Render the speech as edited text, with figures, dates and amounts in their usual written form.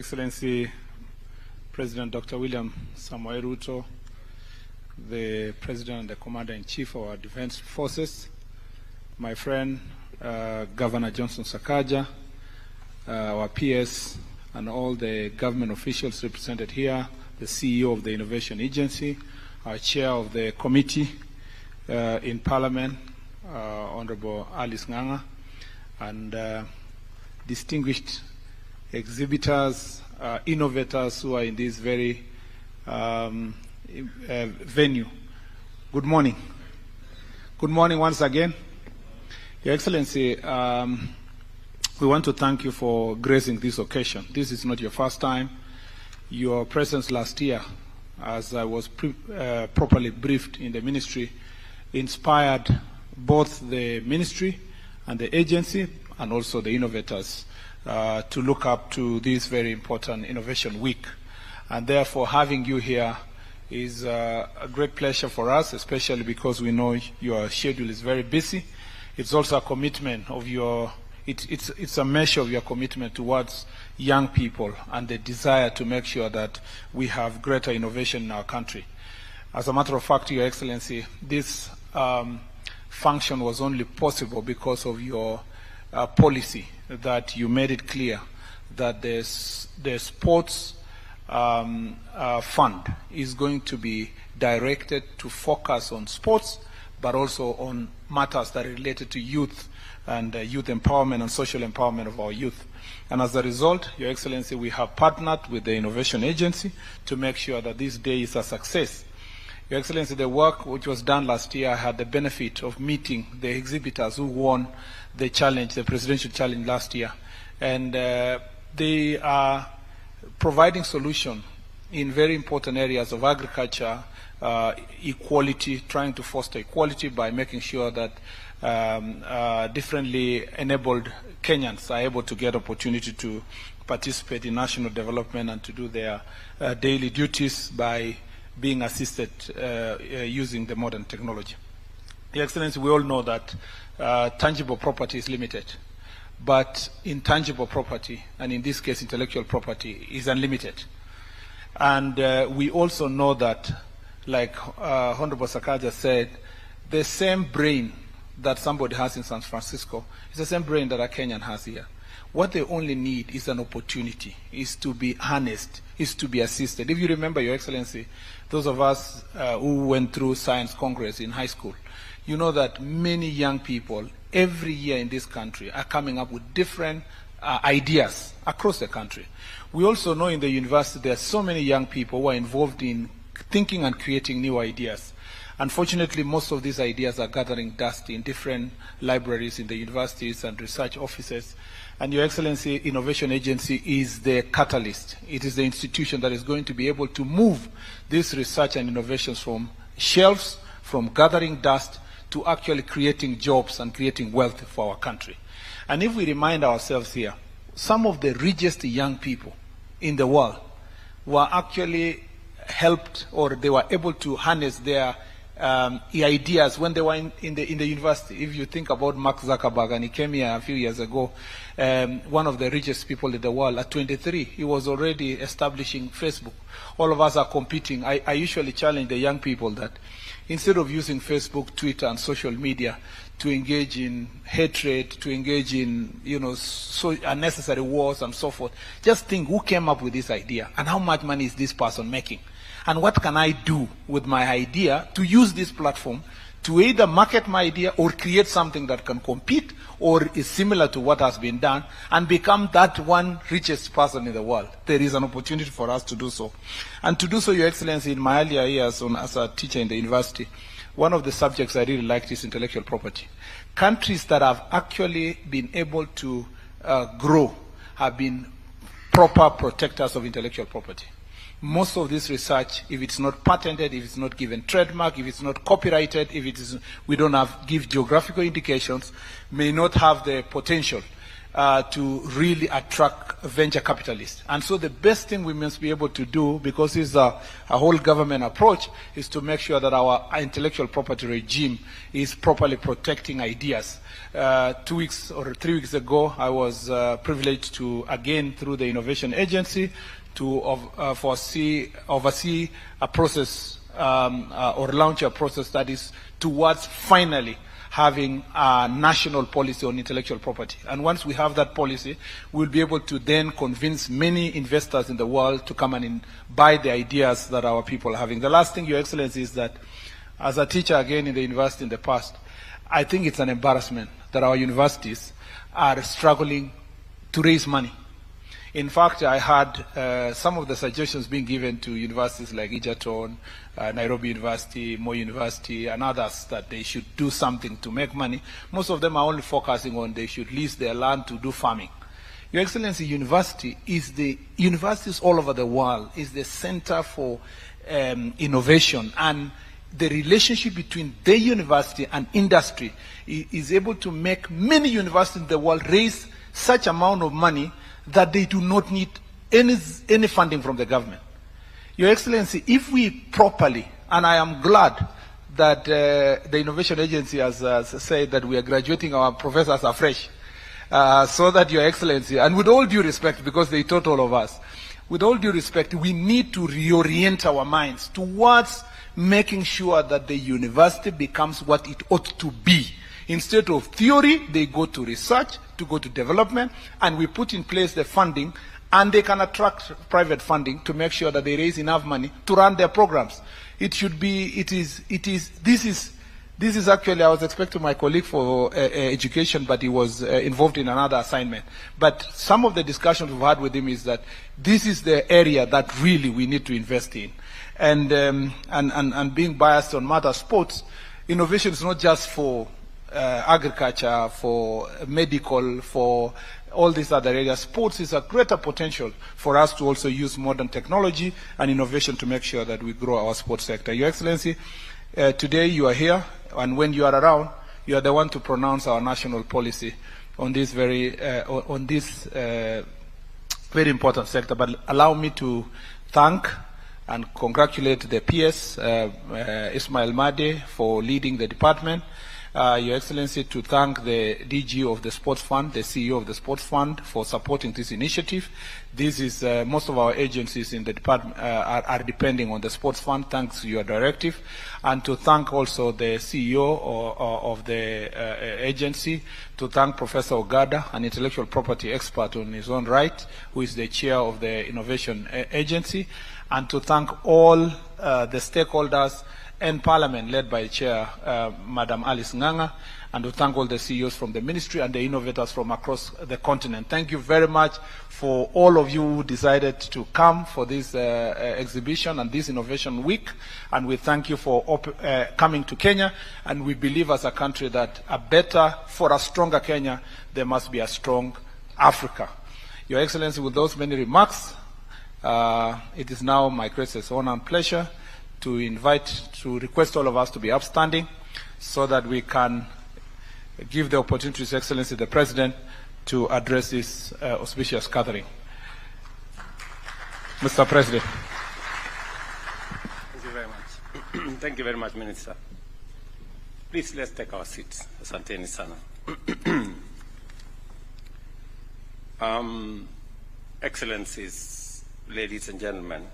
Excellency President Dr. William Samoei Ruto, the President and the Commander-in-Chief of our Defense Forces, my friend Governor Johnson Sakaja, our PS, and all the government officials represented here, the CEO of the Innovation Agency, our Chair of the Committee in Parliament, Honorable Alice Nganga, and distinguished exhibitors, innovators who are in this very venue. Good morning. Good morning once again. Your Excellency, we want to thank you for gracing this occasion. This is not your first time. Your presence last year, as I was properly briefed in the ministry, inspired both the ministry and the agency and also the innovators to look up to this very important Innovation Week. And therefore, having you here is a great pleasure for us, especially because we know your schedule is very busy. It's also a commitment of your, it's a measure of your commitment towards young people and the desire to make sure that we have greater innovation in our country. As a matter of fact, Your Excellency, this function was only possible because of your policy, that you made it clear that the sports fund is going to be directed to focus on sports, but also on matters that are related to youth and youth empowerment and social empowerment of our youth. And as a result, Your Excellency, we have partnered with the Innovation Agency to make sure that this day is a success. Your Excellency, the work which was done last year had the benefit of meeting the exhibitors who won the challenge, the presidential challenge last year. And they are providing solution in very important areas of agriculture, equality, trying to foster equality by making sure that differently enabled Kenyans are able to get opportunity to participate in national development and to do their daily duties by being assisted using the modern technology. Your Excellency, we all know that tangible property is limited, but intangible property, and in this case intellectual property, is unlimited. And we also know that, like Honorable Sakaja said, the same brain that somebody has in San Francisco is the same brain that a Kenyan has here. What they only need is an opportunity, is to be harnessed, is to be assisted. If you remember, Your Excellency, those of us who went through Science Congress in high school, you know that many young people every year in this country are coming up with different ideas across the country. We also know in the university there are so many young people who are involved in thinking and creating new ideas. Unfortunately, most of these ideas are gathering dust in different libraries in the universities and research offices. And Your Excellency, Innovation Agency is the catalyst. It is the institution that is going to be able to move this research and innovations from shelves, from gathering dust, to actually creating jobs and creating wealth for our country. And if we remind ourselves here, some of the richest young people in the world were actually helped, or they were able to harness their ideas when they were in the university. If you think about Mark Zuckerberg, and he came here a few years ago, one of the richest people in the world, at 23, he was already establishing Facebook. All of us are competing. I usually challenge the young people that instead of using Facebook, Twitter, and social media to engage in hatred, to engage in, so unnecessary wars and so forth, just think who came up with this idea and how much money is this person making? And what can I do with my idea to use this platform to either market my idea or create something that can compete or is similar to what has been done and become that one richest person in the world? There is an opportunity for us to do so. And to do so, Your Excellency, in my earlier years as a teacher in the university, one of the subjects I really liked is intellectual property. Countries that have actually been able to grow have been proper protectors of intellectual property. Most of this research, if it's not patented, if it's not given trademark, if it's not copyrighted, if it is, we don't give geographical indications, may not have the potential to really attract venture capitalists. And so the best thing we must be able to do, because it's a whole government approach, is to make sure that our intellectual property regime is properly protecting ideas. 2 weeks or 3 weeks ago, I was privileged to, again, through the Innovation Agency, to oversee a process or launch a process that is towards finally having a national policy on intellectual property. And once we have that policy, we'll be able to then convince many investors in the world to come and buy the ideas that our people are having. The last thing, Your Excellency, is that as a teacher again in the university in the past, I think it's an embarrassment that our universities are struggling to raise money. In fact, I had some of the suggestions being given to universities like Egerton, Nairobi University, Moi University, and others that they should do something to make money. Most of them are only focusing on they should lease their land to do farming. Your Excellency, universities all over the world is the center for innovation, and the relationship between the university and industry is able to make many universities in the world raise such amount of money that they do not need any funding from the government. Your Excellency, if we properly, and I am glad that the Innovation Agency has said that we are graduating our professors afresh, so that Your Excellency, and with all due respect, because they taught all of us, with all due respect, we need to reorient our minds towards making sure that the university becomes what it ought to be. Instead of theory, they go to research, to go to development, and we put in place the funding, and they can attract private funding to make sure that they raise enough money to run their programs. This is actually, I was expecting my colleague for education, but he was involved in another assignment. But some of the discussions we've had with him is that this is the area that really we need to invest in. And being biased on matter sports, innovation is not just for agriculture, for medical, for all these other areas. Sports is a greater potential for us to also use modern technology and innovation to make sure that we grow our sports sector. Your Excellency, today you are here, and when you are around, you are the one to pronounce our national policy on this very important sector. But allow me to thank and congratulate the PS, Ismail Made, for leading the department. Your Excellency, to thank the DG of the Sports Fund, the CEO of the Sports Fund, for supporting this initiative. This is, most of our agencies in the department are depending on the Sports Fund, thanks to your directive. And to thank also the CEO of the agency, to thank Professor Ogada, an intellectual property expert on his own right, who is the chair of the Innovation Agency, and to thank all the stakeholders and Parliament, led by Chair Madam Alice Nganga, and to thank all the CEOs from the Ministry and the innovators from across the continent. Thank you very much for all of you who decided to come for this exhibition and this Innovation Week, and we thank you for coming to Kenya, and we believe as a country that for a stronger Kenya, there must be a strong Africa. Your Excellency, with those many remarks, it is now my greatest honor and pleasure to request all of us to be upstanding so that we can give the opportunity to His Excellency the President to address this auspicious gathering. Mr. President. Thank you very much. Thank you very much, Minister. Please, let's take our seats. Asanteni sana. Excellencies, ladies and gentlemen,